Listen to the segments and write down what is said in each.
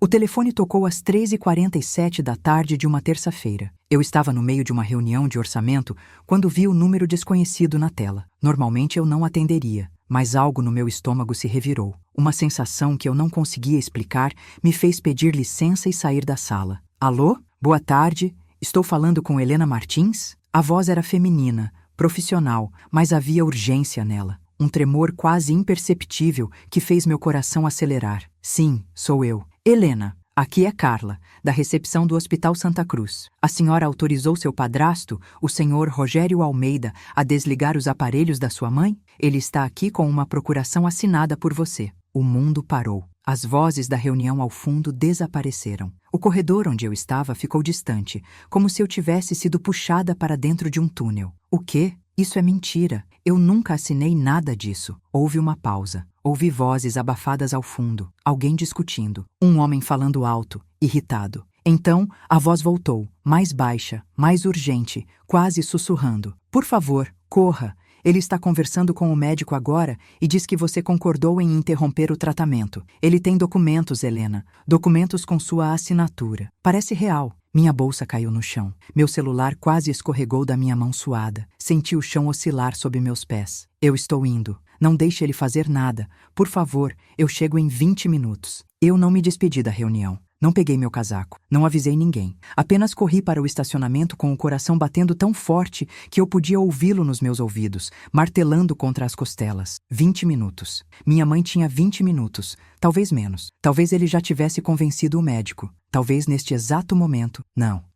O telefone tocou às 3h47 da tarde de uma terça-feira. Eu estava no meio de uma reunião de orçamento quando vi o número desconhecido na tela. Normalmente eu não atenderia, mas algo no meu estômago se revirou. Uma sensação que eu não conseguia explicar me fez pedir licença e sair da sala. Alô? Boa tarde. Estou falando com Helena Martins? A voz era feminina, profissional, mas havia urgência nela. Um tremor quase imperceptível que fez meu coração acelerar. Sim, sou eu. Helena, aqui é Carla, da recepção do Hospital Santa Cruz. A senhora autorizou seu padrasto, o senhor Rogério Almeida, a desligar os aparelhos da sua mãe? Ele está aqui com uma procuração assinada por você. O mundo parou. As vozes da reunião ao fundo desapareceram. O corredor onde eu estava ficou distante, como se eu tivesse sido puxada para dentro de um túnel. O quê? Isso é mentira. Eu nunca assinei nada disso. Houve uma pausa. Ouvi vozes abafadas ao fundo, alguém discutindo, um homem falando alto, irritado. Então, a voz voltou, mais baixa, mais urgente, quase sussurrando. Por favor, corra. Ele está conversando com o médico agora e diz que você concordou em interromper o tratamento. Ele tem documentos, Helena. Documentos com sua assinatura. Parece real. Minha bolsa caiu no chão. Meu celular quase escorregou da minha mão suada. Senti o chão oscilar sob meus pés. Eu estou indo. Não deixe ele fazer nada. Por favor, eu chego em 20 minutos. Eu não me despedi da reunião. Não peguei meu casaco. Não avisei ninguém. Apenas corri para o estacionamento com o coração batendo tão forte que eu podia ouvi-lo nos meus ouvidos, martelando contra as costelas. 20 minutos. Minha mãe tinha 20 minutos. Talvez menos. Talvez ele já tivesse convencido o médico. Talvez neste exato momento.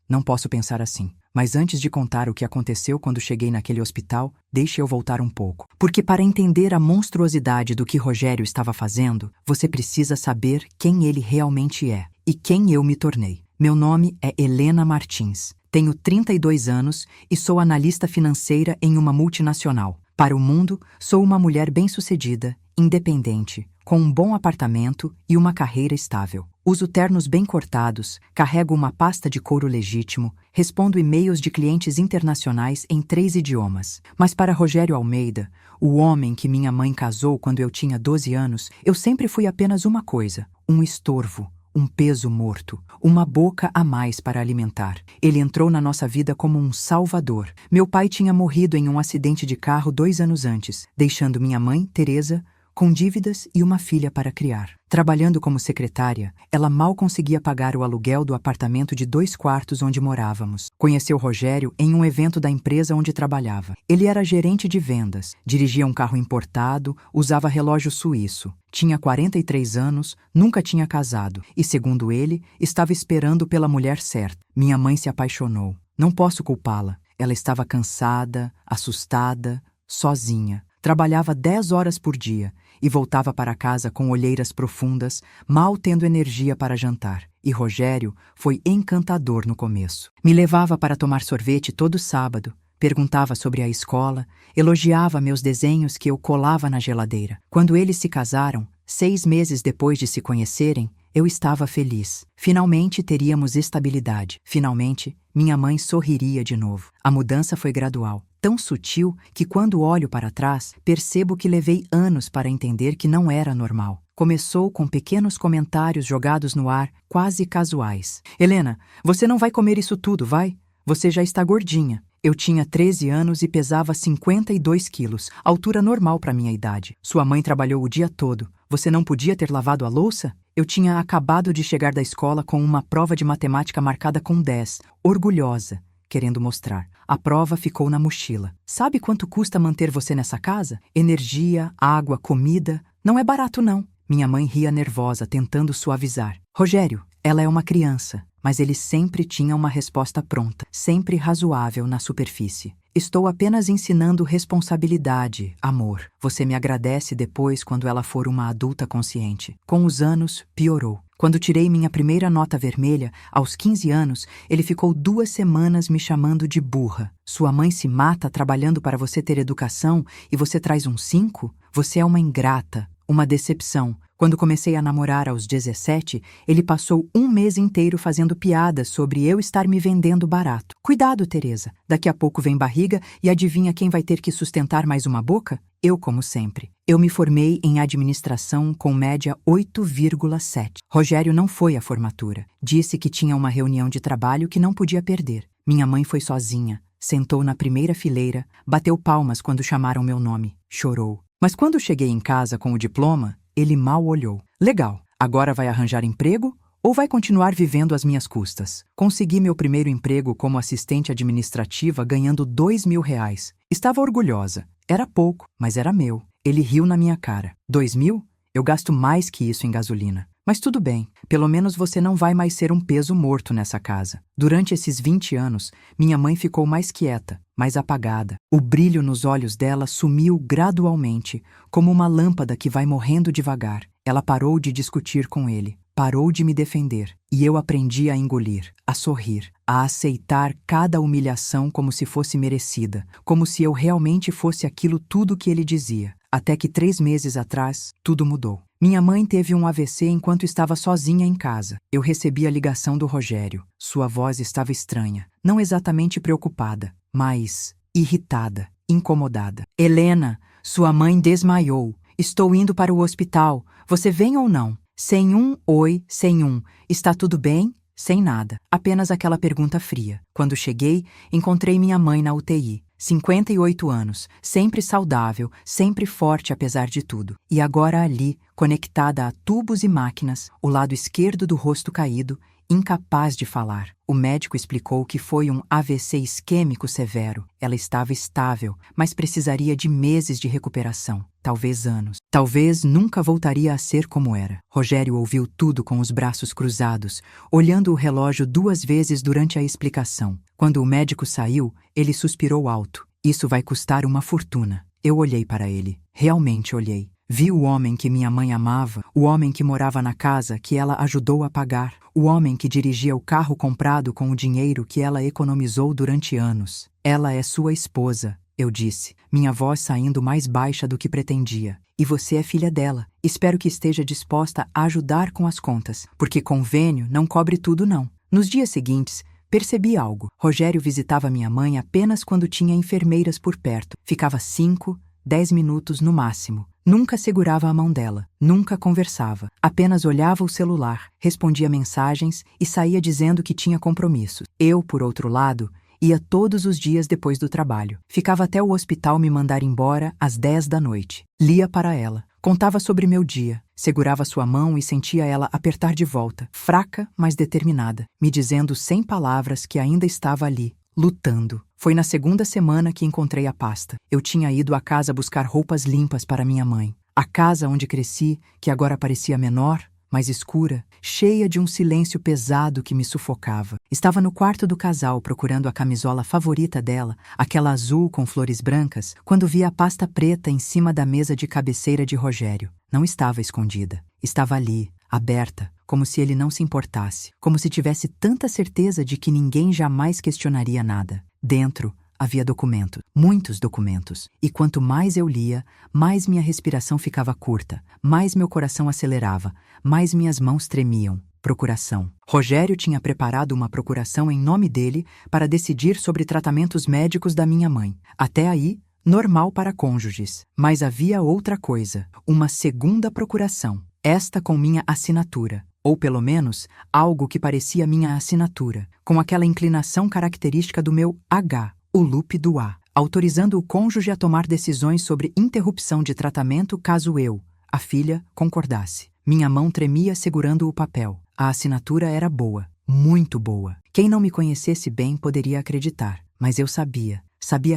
Não posso pensar assim. Mas antes de contar o que aconteceu quando cheguei naquele hospital, deixe eu voltar um pouco. Porque para entender a monstruosidade do que Rogério estava fazendo, você precisa saber quem ele realmente é e quem eu me tornei. Meu nome é Helena Martins. Tenho 32 anos e sou analista financeira em uma multinacional. Para o mundo, sou uma mulher bem-sucedida, independente, com um bom apartamento e uma carreira estável. Uso ternos bem cortados, carrego uma pasta de couro legítimo, respondo e-mails de clientes internacionais em 3 idiomas. Mas para Rogério Almeida, o homem que minha mãe casou quando eu tinha 12 anos, eu sempre fui apenas uma coisa, um estorvo, um peso morto, uma boca a mais para alimentar. Ele entrou na nossa vida como um salvador. Meu pai tinha morrido em um acidente de carro 2 anos antes, deixando minha mãe, Teresa, com dívidas e uma filha para criar. Trabalhando como secretária, ela mal conseguia pagar o aluguel do apartamento de 2 quartos onde morávamos. Conheceu Rogério em um evento da empresa onde trabalhava. Ele era gerente de vendas, dirigia um carro importado, usava relógio suíço. Tinha 43 anos, nunca tinha casado e, segundo ele, estava esperando pela mulher certa. Minha mãe se apaixonou. Não posso culpá-la. Ela estava cansada, assustada, sozinha. Trabalhava 10 horas por dia e voltava para casa com olheiras profundas, mal tendo energia para jantar. E Rogério foi encantador no começo. Me levava para tomar sorvete todo sábado, perguntava sobre a escola, elogiava meus desenhos que eu colava na geladeira. Quando eles se casaram, 6 meses depois de se conhecerem, eu estava feliz. Finalmente teríamos estabilidade. Finalmente, minha mãe sorriria de novo. A mudança foi gradual, tão sutil que quando olho para trás, percebo que levei anos para entender que não era normal. Começou com pequenos comentários jogados no ar, quase casuais. Helena, você não vai comer isso tudo, vai? Você já está gordinha. Eu tinha 13 anos e pesava 52 quilos, altura normal para minha idade. Sua mãe trabalhou o dia todo. Você não podia ter lavado a louça? Eu tinha acabado de chegar da escola com uma prova de matemática marcada com 10, orgulhosa, querendo mostrar. A prova ficou na mochila. Sabe quanto custa manter você nessa casa? Energia, água, comida. Não é barato, não. Minha mãe ria nervosa, tentando suavizar. Rogério, ela é uma criança, mas ele sempre tinha uma resposta pronta, sempre razoável na superfície. Estou apenas ensinando responsabilidade, amor. Você me agradece depois quando ela for uma adulta consciente. Com os anos, piorou. Quando tirei minha primeira nota vermelha, aos 15 anos, ele ficou 2 semanas me chamando de burra. Sua mãe se mata trabalhando para você ter educação e você traz um 5? Você é uma ingrata, Uma decepção. Quando comecei a namorar aos 17, ele passou um mês inteiro fazendo piadas sobre eu estar me vendendo barato. Cuidado, Teresa. Daqui a pouco vem barriga e adivinha quem vai ter que sustentar mais uma boca? Eu, como sempre. Eu me formei em administração com média 8,7. Rogério não foi à formatura. Disse que tinha uma reunião de trabalho que não podia perder. Minha mãe foi sozinha. Sentou na primeira fileira, bateu palmas quando chamaram meu nome. Chorou. Mas quando cheguei em casa com o diploma, ele mal olhou. Legal, agora vai arranjar emprego ou vai continuar vivendo às minhas custas? Consegui meu primeiro emprego como assistente administrativa ganhando R$ 2.000. Estava orgulhosa. Era pouco, mas era meu. Ele riu na minha cara. 2.000? Eu gasto mais que isso em gasolina. Mas tudo bem, pelo menos você não vai mais ser um peso morto nessa casa. Durante esses 20 anos, minha mãe ficou mais quieta, mais apagada. O brilho nos olhos dela sumiu gradualmente, como uma lâmpada que vai morrendo devagar. Ela parou de discutir com ele, parou de me defender, e eu aprendi a engolir, a sorrir, a aceitar cada humilhação como se fosse merecida, como se eu realmente fosse aquilo tudo que ele dizia. Até que 3 meses atrás, tudo mudou. Minha mãe teve um AVC enquanto estava sozinha em casa. Eu recebi a ligação do Rogério. Sua voz estava estranha, não exatamente preocupada, mas irritada, incomodada. Helena, sua mãe desmaiou. Estou indo para o hospital. Você vem ou não? Sem um oi, sem um. Está tudo bem? Sem nada. Apenas aquela pergunta fria. Quando cheguei, encontrei minha mãe na UTI. 58 anos, sempre saudável, sempre forte apesar de tudo. E agora ali, conectada a tubos e máquinas, o lado esquerdo do rosto caído, incapaz de falar. O médico explicou que foi um AVC isquêmico severo. Ela estava estável, mas precisaria de meses de recuperação, talvez anos. Talvez nunca voltaria a ser como era. Rogério ouviu tudo com os braços cruzados, olhando o relógio 2 vezes durante a explicação. Quando o médico saiu, ele suspirou alto. Isso vai custar uma fortuna. Eu olhei para ele. Realmente olhei. Vi o homem que minha mãe amava, o homem que morava na casa que ela ajudou a pagar, o homem que dirigia o carro comprado com o dinheiro que ela economizou durante anos. Ela é sua esposa, eu disse, minha voz saindo mais baixa do que pretendia. E você é filha dela. Espero que esteja disposta a ajudar com as contas, porque convênio não cobre tudo não. Nos dias seguintes, percebi algo. Rogério visitava minha mãe apenas quando tinha enfermeiras por perto. Ficava 5, 10 minutos no máximo. Nunca segurava a mão dela, nunca conversava. Apenas olhava o celular, respondia mensagens e saía dizendo que tinha compromissos. Eu, por outro lado, ia todos os dias depois do trabalho. Ficava até o hospital me mandar embora às 10 da noite. Lia para ela. Contava sobre meu dia. Segurava sua mão e sentia ela apertar de volta, fraca, mas determinada, me dizendo sem palavras que ainda estava ali, lutando. Foi na 2ª semana que encontrei a pasta. Eu tinha ido à casa buscar roupas limpas para minha mãe. A casa onde cresci, que agora parecia menor, mais escura, cheia de um silêncio pesado que me sufocava. Estava no quarto do casal procurando a camisola favorita dela, aquela azul com flores brancas, quando vi a pasta preta em cima da mesa de cabeceira de Rogério. Não estava escondida. Estava ali, aberta, como se ele não se importasse, como se tivesse tanta certeza de que ninguém jamais questionaria nada. Dentro havia documentos, muitos documentos, e quanto mais eu lia, mais minha respiração ficava curta, mais meu coração acelerava, mais minhas mãos tremiam. Procuração. Rogério tinha preparado uma procuração em nome dele para decidir sobre tratamentos médicos da minha mãe. Até aí, normal para cônjuges. Mas havia outra coisa, uma segunda procuração. Esta com minha assinatura. Ou pelo menos, algo que parecia minha assinatura, com aquela inclinação característica do meu H, o loop do A, autorizando o cônjuge a tomar decisões sobre interrupção de tratamento caso eu, a filha, concordasse. Minha mão tremia segurando o papel. A assinatura era boa, muito boa. Quem não me conhecesse bem poderia acreditar, mas eu sabia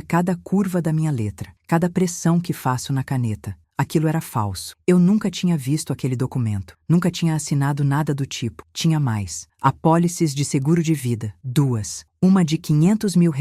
cada curva da minha letra, cada pressão que faço na caneta. Aquilo era falso. Eu nunca tinha visto aquele documento. Nunca tinha assinado nada do tipo. Tinha mais. Apólices de seguro de vida. 2. Uma de R$ 500 mil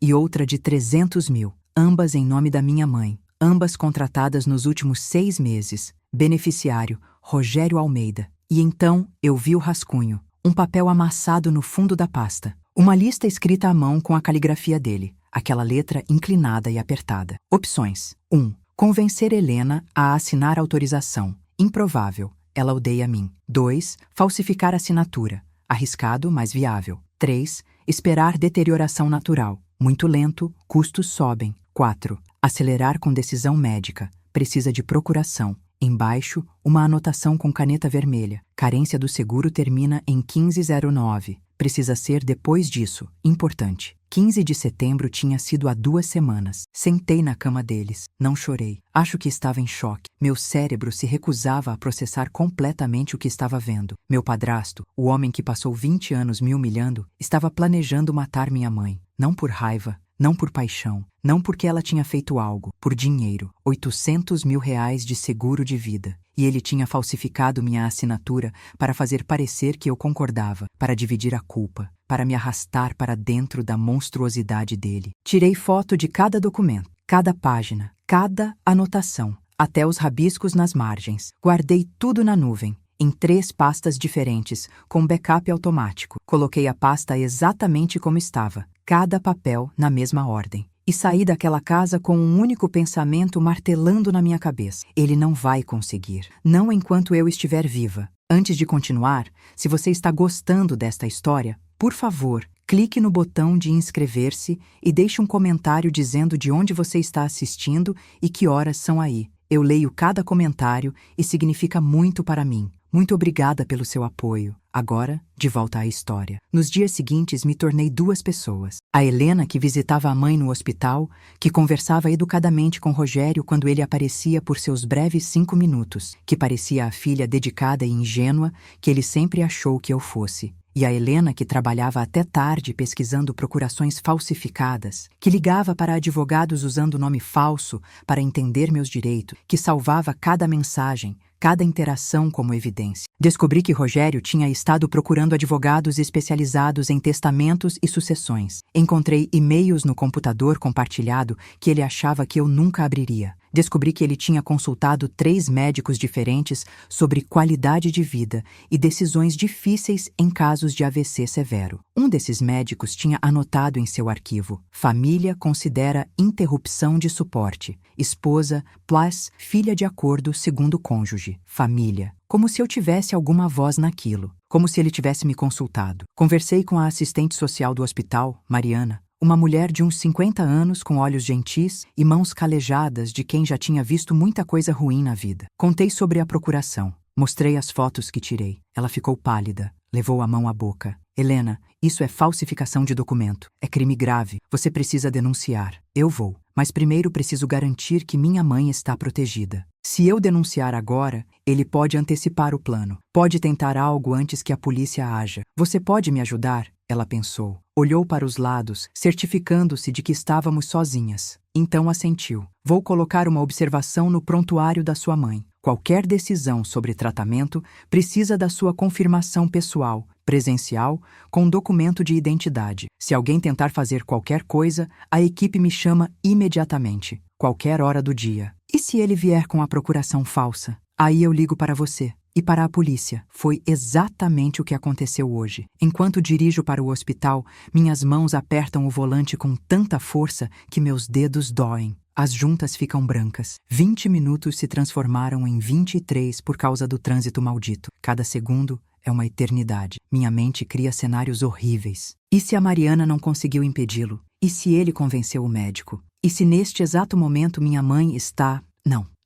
e outra de 300 mil. Ambas em nome da minha mãe. Ambas contratadas nos últimos 6 meses. Beneficiário, Rogério Almeida. E então eu vi o rascunho. Um papel amassado no fundo da pasta. Uma lista escrita à mão com a caligrafia dele. Aquela letra inclinada e apertada. Opções. 1. Convencer Helena a assinar autorização. Improvável. Ela odeia a mim. 2. Falsificar assinatura. Arriscado, mas viável. 3. Esperar deterioração natural. Muito lento, custos sobem. 4. Acelerar com decisão médica. Precisa de procuração. Embaixo, uma anotação com caneta vermelha. Carência do seguro termina em 1509. Precisa ser depois disso. Importante. 15 de setembro tinha sido há 2 semanas. Sentei na cama deles. Não chorei. Acho que estava em choque. Meu cérebro se recusava a processar completamente o que estava vendo. Meu padrasto, o homem que passou 20 anos me humilhando, estava planejando matar minha mãe. Não por raiva, não por paixão, não porque ela tinha feito algo, por dinheiro. 800 mil reais de seguro de vida. E ele tinha falsificado minha assinatura para fazer parecer que eu concordava, para dividir a culpa, para me arrastar para dentro da monstruosidade dele. Tirei foto de cada documento, cada página, cada anotação, até os rabiscos nas margens. Guardei tudo na nuvem, em 3 pastas diferentes, com backup automático. Coloquei a pasta exatamente como estava, cada papel na mesma ordem. E saí daquela casa com um único pensamento martelando na minha cabeça. Ele não vai conseguir. Não enquanto eu estiver viva. Antes de continuar, se você está gostando desta história, por favor, clique no botão de inscrever-se e deixe um comentário dizendo de onde você está assistindo e que horas são aí. Eu leio cada comentário e significa muito para mim. Muito obrigada pelo seu apoio. Agora, de volta à história. Nos dias seguintes, me tornei 2 pessoas. A Helena, que visitava a mãe no hospital, que conversava educadamente com Rogério quando ele aparecia por seus breves 5 minutos, que parecia a filha dedicada e ingênua que ele sempre achou que eu fosse. E a Helena, que trabalhava até tarde pesquisando procurações falsificadas, que ligava para advogados usando nome falso para entender meus direitos, que salvava cada mensagem, cada interação como evidência. Descobri que Rogério tinha estado procurando advogados especializados em testamentos e sucessões. Encontrei e-mails no computador compartilhado que ele achava que eu nunca abriria. Descobri que ele tinha consultado 3 médicos diferentes sobre qualidade de vida e decisões difíceis em casos de AVC severo. Um desses médicos tinha anotado em seu arquivo: família considera interrupção de suporte. Esposa plus filha de acordo segundo cônjuge. Família. Como se eu tivesse alguma voz naquilo. Como se ele tivesse me consultado. Conversei com a assistente social do hospital, Mariana. Uma mulher de uns 50 anos com olhos gentis e mãos calejadas de quem já tinha visto muita coisa ruim na vida. Contei sobre a procuração. Mostrei as fotos que tirei. Ela ficou pálida. Levou a mão à boca. Helena, isso é falsificação de documento. É crime grave. Você precisa denunciar. Eu vou. Mas primeiro preciso garantir que minha mãe está protegida. Se eu denunciar agora, ele pode antecipar o plano. Pode tentar algo antes que a polícia haja. Você pode me ajudar? Ela pensou. Olhou para os lados, certificando-se de que estávamos sozinhas. Então assentiu. Vou colocar uma observação no prontuário da sua mãe. Qualquer decisão sobre tratamento precisa da sua confirmação pessoal, presencial, com documento de identidade. Se alguém tentar fazer qualquer coisa, a equipe me chama imediatamente, qualquer hora do dia. E se ele vier com a procuração falsa? Aí eu ligo para você. E para a polícia. Foi exatamente o que aconteceu hoje. Enquanto dirijo para o hospital, minhas mãos apertam o volante com tanta força que meus dedos doem. As juntas ficam brancas. 20 minutos se transformaram em 23 por causa do trânsito maldito. Cada segundo é uma eternidade. Minha mente cria cenários horríveis. E se a Mariana não conseguiu impedi-lo? E se ele convenceu o médico? E se neste exato momento minha mãe está...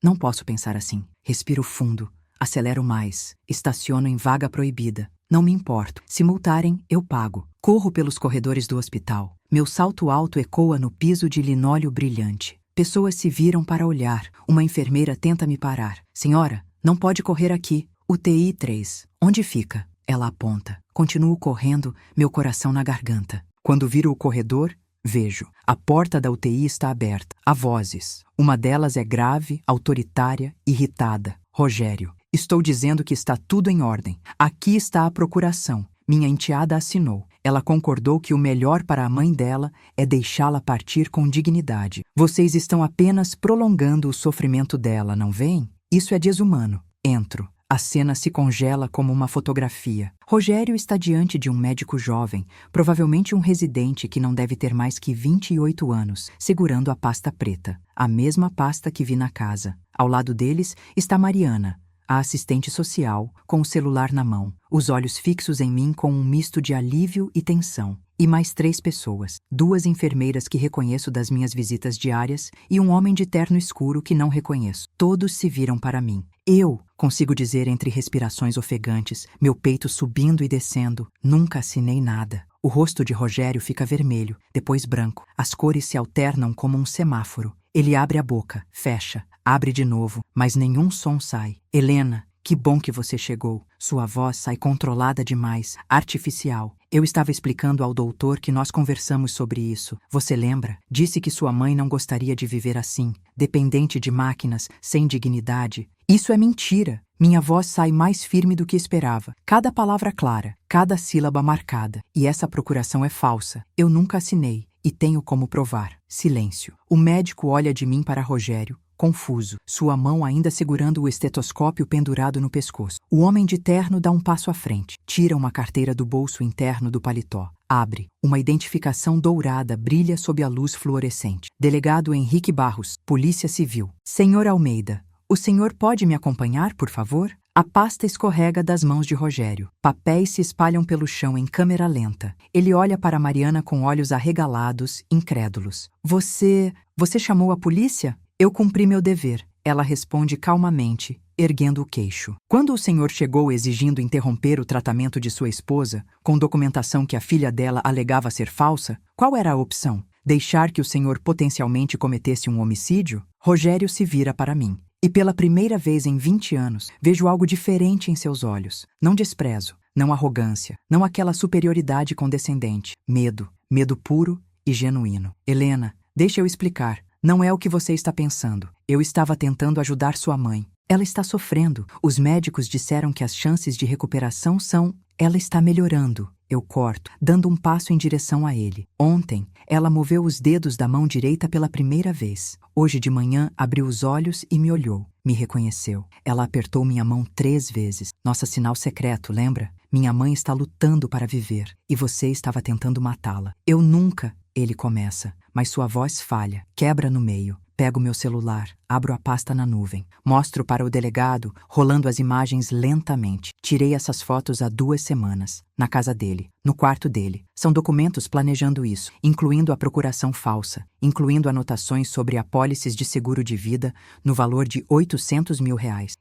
Não posso pensar assim. Respiro fundo. Acelero mais. Estaciono em vaga proibida. Não me importo. Se multarem, eu pago. Corro pelos corredores do hospital. Meu salto alto ecoa no piso de linóleo brilhante. Pessoas se viram para olhar. Uma enfermeira tenta me parar. Senhora, não pode correr aqui. UTI 3. Onde fica? Ela aponta. Continuo correndo, meu coração na garganta. Quando viro o corredor, vejo. A porta da UTI está aberta. Há vozes. Uma delas é grave, autoritária, irritada. Rogério. Estou dizendo que está tudo em ordem. Aqui está a procuração. Minha enteada assinou. Ela concordou que o melhor para a mãe dela é deixá-la partir com dignidade. Vocês estão apenas prolongando o sofrimento dela, não veem? Isso é desumano. Entro. A cena se congela como uma fotografia. Rogério está diante de um médico jovem, provavelmente um residente que não deve ter mais que 28 anos, segurando a pasta preta, a mesma pasta que vi na casa. Ao lado deles está Mariana, a assistente social, com o celular na mão, os olhos fixos em mim com um misto de alívio e tensão. E mais 3 pessoas, 2 enfermeiras que reconheço das minhas visitas diárias e um homem de terno escuro que não reconheço. Todos se viram para mim. Eu, consigo dizer entre respirações ofegantes, meu peito subindo e descendo, nunca assinei nada. O rosto de Rogério fica vermelho, depois branco. As cores se alternam como um semáforo. Ele abre a boca, fecha, abre de novo, mas nenhum som sai. Helena, que bom que você chegou. Sua voz sai controlada demais, artificial. Eu estava explicando ao doutor que nós conversamos sobre isso. Você lembra? Disse que sua mãe não gostaria de viver assim, dependente de máquinas, sem dignidade. Isso é mentira. Minha voz sai mais firme do que esperava. Cada palavra clara, cada sílaba marcada. E essa procuração é falsa. Eu nunca assinei. E tenho como provar. Silêncio. O médico olha de mim para Rogério, confuso, sua mão ainda segurando o estetoscópio pendurado no pescoço. O homem de terno dá um passo à frente, tira uma carteira do bolso interno do paletó. Abre. Uma identificação dourada brilha sob a luz fluorescente. Delegado Henrique Barros, Polícia Civil. Senhor Almeida, o senhor pode me acompanhar, por favor? A pasta escorrega das mãos de Rogério. Papéis se espalham pelo chão em câmera lenta. Ele olha para Mariana com olhos arregalados, incrédulos. Você chamou a polícia? Eu cumpri meu dever. Ela responde calmamente, erguendo o queixo. Quando o senhor chegou exigindo interromper o tratamento de sua esposa, com documentação que a filha dela alegava ser falsa, qual era a opção? Deixar que o senhor potencialmente cometesse um homicídio? Rogério se vira para mim. E pela primeira vez em 20 anos, vejo algo diferente em seus olhos. Não desprezo, não arrogância, não aquela superioridade condescendente. Medo, medo puro e genuíno. Helena, deixa eu explicar. Não é o que você está pensando. Eu estava tentando ajudar sua mãe. Ela está sofrendo. Os médicos disseram que as chances de recuperação são... Ela está melhorando. Eu corto, dando um passo em direção a ele. Ontem, ela moveu os dedos da mão direita pela primeira vez. Hoje de manhã, abriu os olhos e me olhou. Me reconheceu. Ela apertou minha mão 3 vezes. Nosso sinal secreto, lembra? Minha mãe está lutando para viver. E você estava tentando matá-la. Eu nunca... Ele começa, mas sua voz falha, quebra no meio. Pego meu celular, abro a pasta na nuvem. Mostro para o delegado, rolando as imagens lentamente. Tirei essas fotos há 2 semanas, na casa dele, no quarto dele. São documentos planejando isso, incluindo a procuração falsa, incluindo anotações sobre apólices de seguro de vida no valor de R$800 mil,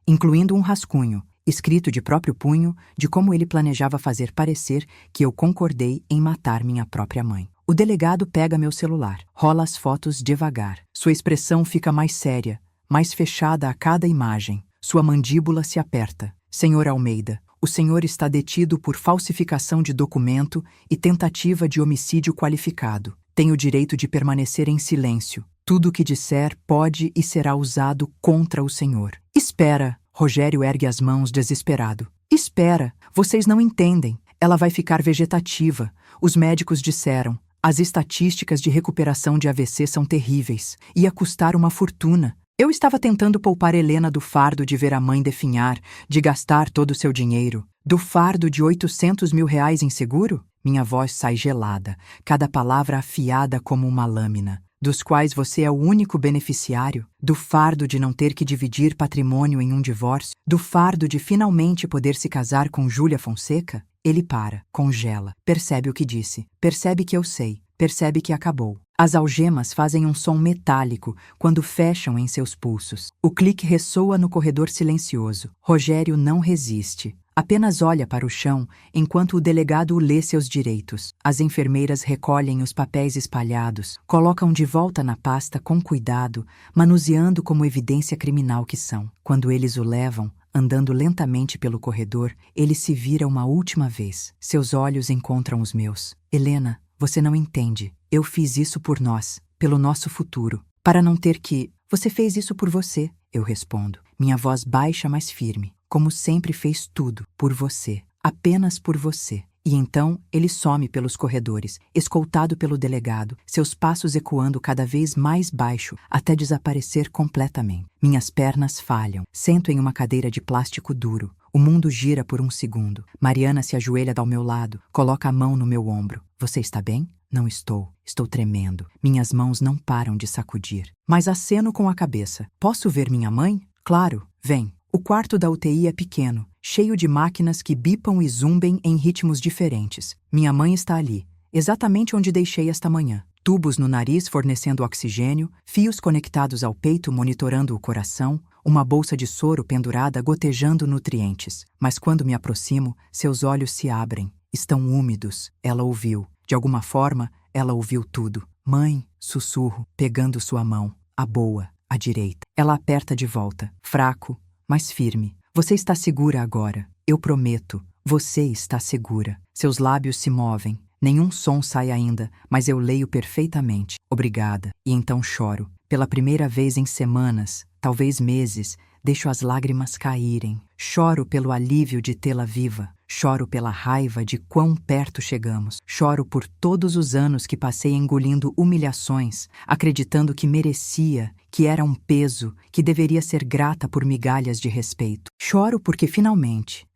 incluindo um rascunho, escrito de próprio punho, de como ele planejava fazer parecer que eu concordei em matar minha própria mãe. O delegado pega meu celular, rola as fotos devagar. Sua expressão fica mais séria, mais fechada a cada imagem. Sua mandíbula se aperta. Senhor Almeida, o senhor está detido por falsificação de documento e tentativa de homicídio qualificado. Tem o direito de permanecer em silêncio. Tudo o que disser pode e será usado contra o senhor. Espera! Rogério ergue as mãos desesperado. Espera! Vocês não entendem. Ela vai ficar vegetativa. Os médicos disseram. As estatísticas de recuperação de AVC são terríveis. Ia custar uma fortuna. Eu estava tentando poupar Helena do fardo de ver a mãe definhar, de gastar todo o seu dinheiro. Do fardo de R$800 mil em seguro? Minha voz sai gelada, cada palavra afiada como uma lâmina. Dos quais você é o único beneficiário? Do fardo de não ter que dividir patrimônio em um divórcio? Do fardo de finalmente poder se casar com Júlia Fonseca? Ele para, congela, percebe o que disse, percebe que eu sei, percebe que acabou. As algemas fazem um som metálico quando fecham em seus pulsos. O clique ressoa no corredor silencioso. Rogério não resiste. Apenas olha para o chão enquanto o delegado lê seus direitos. As enfermeiras recolhem os papéis espalhados, colocam de volta na pasta com cuidado, manuseando como evidência criminal que são. Quando eles o levam, andando lentamente pelo corredor, ele se vira uma última vez. Seus olhos encontram os meus. Helena, você não entende. Eu fiz isso por nós, pelo nosso futuro. Para não ter que... Você fez isso por você, eu respondo. Minha voz baixa, mas firme. Como sempre fez tudo, por você. Apenas por você. E então ele some pelos corredores, escoltado pelo delegado, seus passos ecoando cada vez mais baixo, até desaparecer completamente. Minhas pernas falham. Sento em uma cadeira de plástico duro. O mundo gira por um segundo. Mariana se ajoelha ao meu lado, coloca a mão no meu ombro. Você está bem? Não estou. Estou tremendo. Minhas mãos não param de sacudir. Mas aceno com a cabeça. Posso ver minha mãe? Claro. Vem. O quarto da UTI é pequeno, cheio de máquinas que bipam e zumbem em ritmos diferentes. Minha mãe está ali, exatamente onde deixei esta manhã. Tubos no nariz fornecendo oxigênio, fios conectados ao peito monitorando o coração, uma bolsa de soro pendurada gotejando nutrientes. Mas quando me aproximo, seus olhos se abrem. Estão úmidos. Ela ouviu. De alguma forma, ela ouviu tudo. Mãe, sussurro, pegando sua mão. A boa, à direita. Ela aperta de volta, fraco, mas firme. Você está segura agora. Eu prometo. Você está segura. Seus lábios se movem. Nenhum som sai ainda, mas eu leio perfeitamente. Obrigada. E então choro. Pela primeira vez em semanas, talvez meses, deixo as lágrimas caírem. Choro pelo alívio de tê-la viva. Choro pela raiva de quão perto chegamos. Choro por todos os anos que passei engolindo humilhações, acreditando que merecia, que era um peso, que deveria ser grata por migalhas de respeito. Choro porque finalmente,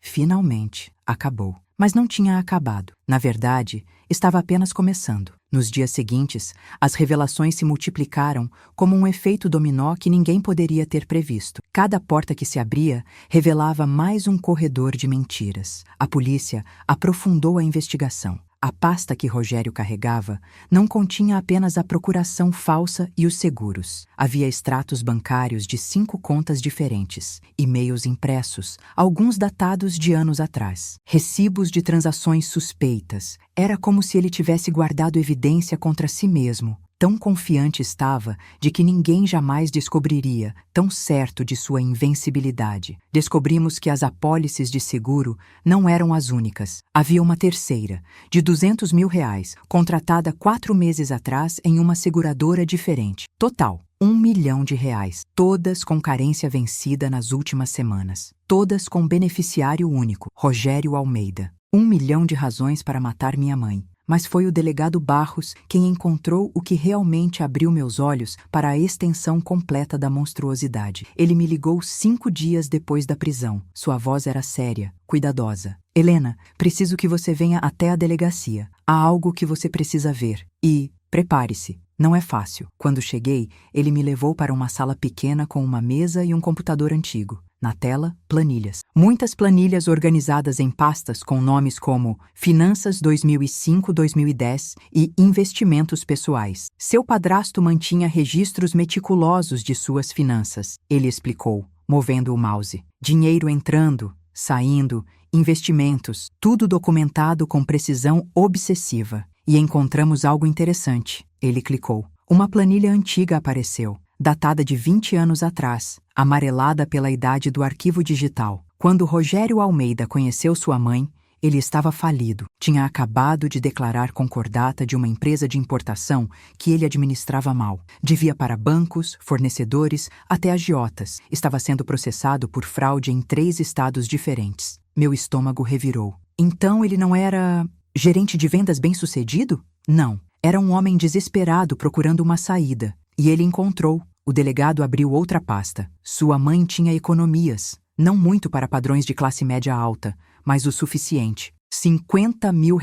acabou. Mas não tinha acabado. Na verdade, estava apenas começando. Nos dias seguintes, as revelações se multiplicaram como um efeito dominó que ninguém poderia ter previsto. Cada porta que se abria revelava mais um corredor de mentiras. A polícia aprofundou a investigação. A pasta que Rogério carregava não continha apenas a procuração falsa e os seguros. Havia extratos bancários de 5 contas diferentes, e-mails impressos, alguns datados de anos atrás, recibos de transações suspeitas. Era como se ele tivesse guardado evidência contra si mesmo. Tão confiante estava de que ninguém jamais descobriria, tão certo de sua invencibilidade. Descobrimos que as apólices de seguro não eram as únicas. Havia uma terceira, de R$200 mil, contratada 4 meses atrás em uma seguradora diferente. Total, R$1 milhão, todas com carência vencida nas últimas semanas. Todas com beneficiário único, Rogério Almeida. 1 milhão de razões para matar minha mãe. Mas foi o delegado Barros quem encontrou o que realmente abriu meus olhos para a extensão completa da monstruosidade. Ele me ligou 5 dias depois da prisão. Sua voz era séria, cuidadosa. Helena, preciso que você venha até a delegacia. Há algo que você precisa ver. E, prepare-se. Não é fácil. Quando cheguei, ele me levou para uma sala pequena com uma mesa e um computador antigo. Na tela, planilhas. Muitas planilhas organizadas em pastas com nomes como Finanças 2005-2010 e Investimentos Pessoais. Seu padrasto mantinha registros meticulosos de suas finanças, ele explicou, movendo o mouse. Dinheiro entrando, saindo, investimentos, tudo documentado com precisão obsessiva. E encontramos algo interessante. Ele clicou. Uma planilha antiga apareceu, datada de 20 anos atrás, amarelada pela idade do arquivo digital. Quando Rogério Almeida conheceu sua mãe, ele estava falido. Tinha acabado de declarar concordata de uma empresa de importação que ele administrava mal. Devia para bancos, fornecedores, até agiotas. Estava sendo processado por fraude em 3 estados diferentes. Meu estômago revirou. Então ele não era gerente de vendas bem-sucedido? Não. Era um homem desesperado procurando uma saída. E ele encontrou. O delegado abriu outra pasta. Sua mãe tinha economias. Não muito para padrões de classe média alta, mas o suficiente. R$50 mil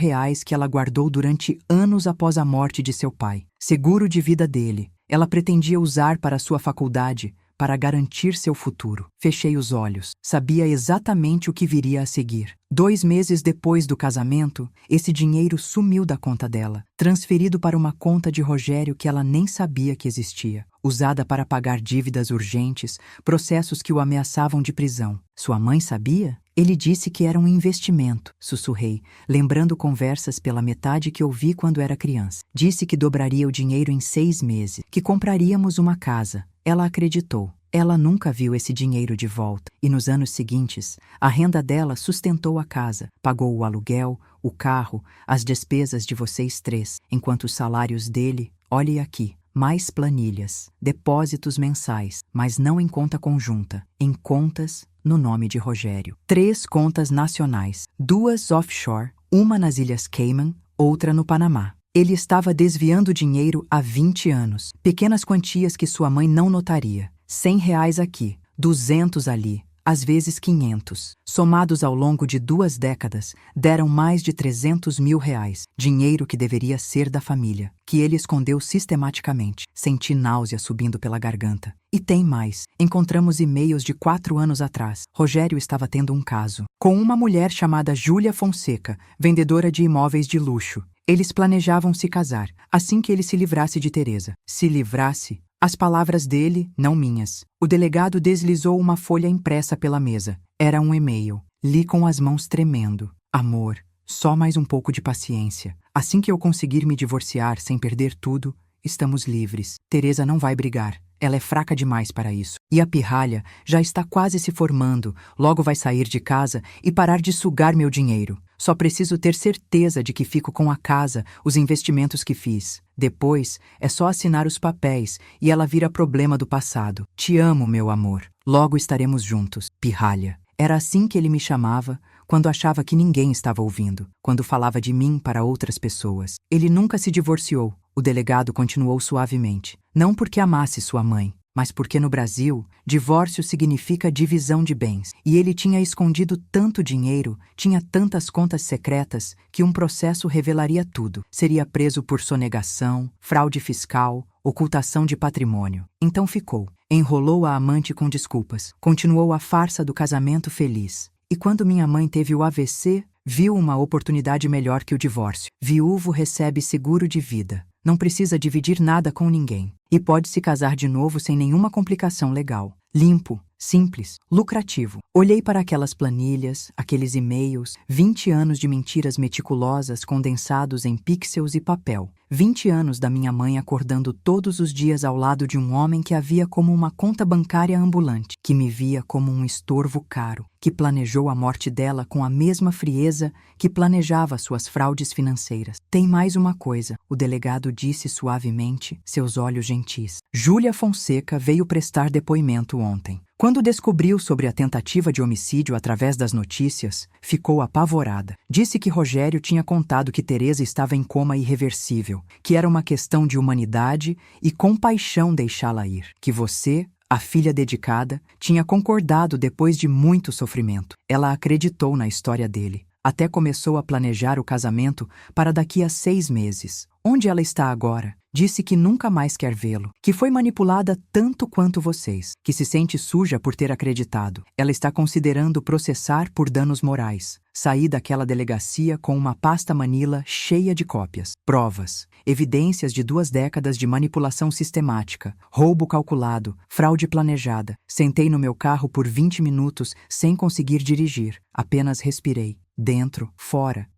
que ela guardou durante anos após a morte de seu pai. Seguro de vida dele. Ela pretendia usar para sua faculdade, para garantir seu futuro. Fechei os olhos. Sabia exatamente o que viria a seguir. 2 meses depois do casamento, esse dinheiro sumiu da conta dela, transferido para uma conta de Rogério que ela nem sabia que existia, usada para pagar dívidas urgentes, processos que o ameaçavam de prisão. Sua mãe sabia? Ele disse que era um investimento, sussurrei, lembrando conversas pela metade que ouvi quando era criança. Disse que dobraria o dinheiro em 6 meses, que compraríamos uma casa. Ela acreditou. Ela nunca viu esse dinheiro de volta. E nos anos seguintes, a renda dela sustentou a casa, pagou o aluguel, o carro, as despesas de vocês 3, enquanto os salários dele, olhe aqui, mais planilhas, depósitos mensais, mas não em conta conjunta, em contas no nome de Rogério. 3 contas nacionais, 2 offshore, uma nas Ilhas Cayman, outra no Panamá. Ele estava desviando dinheiro há 20 anos, pequenas quantias que sua mãe não notaria. R$100 aqui, 200 ali, às vezes 500. Somados ao longo de 2 décadas, deram mais de 300 mil reais, dinheiro que deveria ser da família, que ele escondeu sistematicamente. Senti náusea subindo pela garganta. E tem mais. Encontramos e-mails de 4 anos atrás. Rogério estava tendo um caso com uma mulher chamada Júlia Fonseca, vendedora de imóveis de luxo. Eles planejavam se casar, assim que ele se livrasse de Teresa. Se livrasse? As palavras dele, não minhas. O delegado deslizou uma folha impressa pela mesa. Era um e-mail. Li com as mãos tremendo. Amor, só mais um pouco de paciência. Assim que eu conseguir me divorciar sem perder tudo, estamos livres. Teresa não vai brigar. Ela é fraca demais para isso. E a pirralha já está quase se formando. Logo vai sair de casa e parar de sugar meu dinheiro. Só preciso ter certeza de que fico com a casa, os investimentos que fiz. Depois, é só assinar os papéis e ela vira problema do passado. Te amo, meu amor. Logo estaremos juntos. Pirralha. Era assim que ele me chamava quando achava que ninguém estava ouvindo, quando falava de mim para outras pessoas. Ele nunca se divorciou. O delegado continuou suavemente. Não porque amasse sua mãe, mas porque no Brasil, divórcio significa divisão de bens. E ele tinha escondido tanto dinheiro, tinha tantas contas secretas, que um processo revelaria tudo. Seria preso por sonegação, fraude fiscal, ocultação de patrimônio. Então ficou. Enrolou a amante com desculpas. Continuou a farsa do casamento feliz. E quando minha mãe teve o AVC, viu uma oportunidade melhor que o divórcio. Viúvo recebe seguro de vida. Não precisa dividir nada com ninguém. E pode se casar de novo sem nenhuma complicação legal. Limpo, simples, lucrativo. Olhei para aquelas planilhas, aqueles e-mails, 20 anos de mentiras meticulosas condensados em pixels e papel. 20 anos da minha mãe acordando todos os dias ao lado de um homem que a via como uma conta bancária ambulante, que me via como um estorvo caro, que planejou a morte dela com a mesma frieza que planejava suas fraudes financeiras. Tem mais uma coisa, o delegado disse suavemente, seus olhos gentis. Júlia Fonseca veio prestar depoimento ontem. Quando descobriu sobre a tentativa de homicídio através das notícias, ficou apavorada. Disse que Rogério tinha contado que Teresa estava em coma irreversível, que era uma questão de humanidade e compaixão deixá-la ir, que você, a filha dedicada, tinha concordado depois de muito sofrimento. Ela acreditou na história dele. Até começou a planejar o casamento para daqui a 6 meses. Onde ela está agora? Disse que nunca mais quer vê-lo, que foi manipulada tanto quanto vocês, que se sente suja por ter acreditado. Ela está considerando processar por danos morais. Saí daquela delegacia com uma pasta Manila cheia de cópias, provas, evidências de 2 décadas de manipulação sistemática, roubo calculado, fraude planejada. Sentei no meu carro por 20 minutos sem conseguir dirigir. Apenas respirei. Dentro, fora,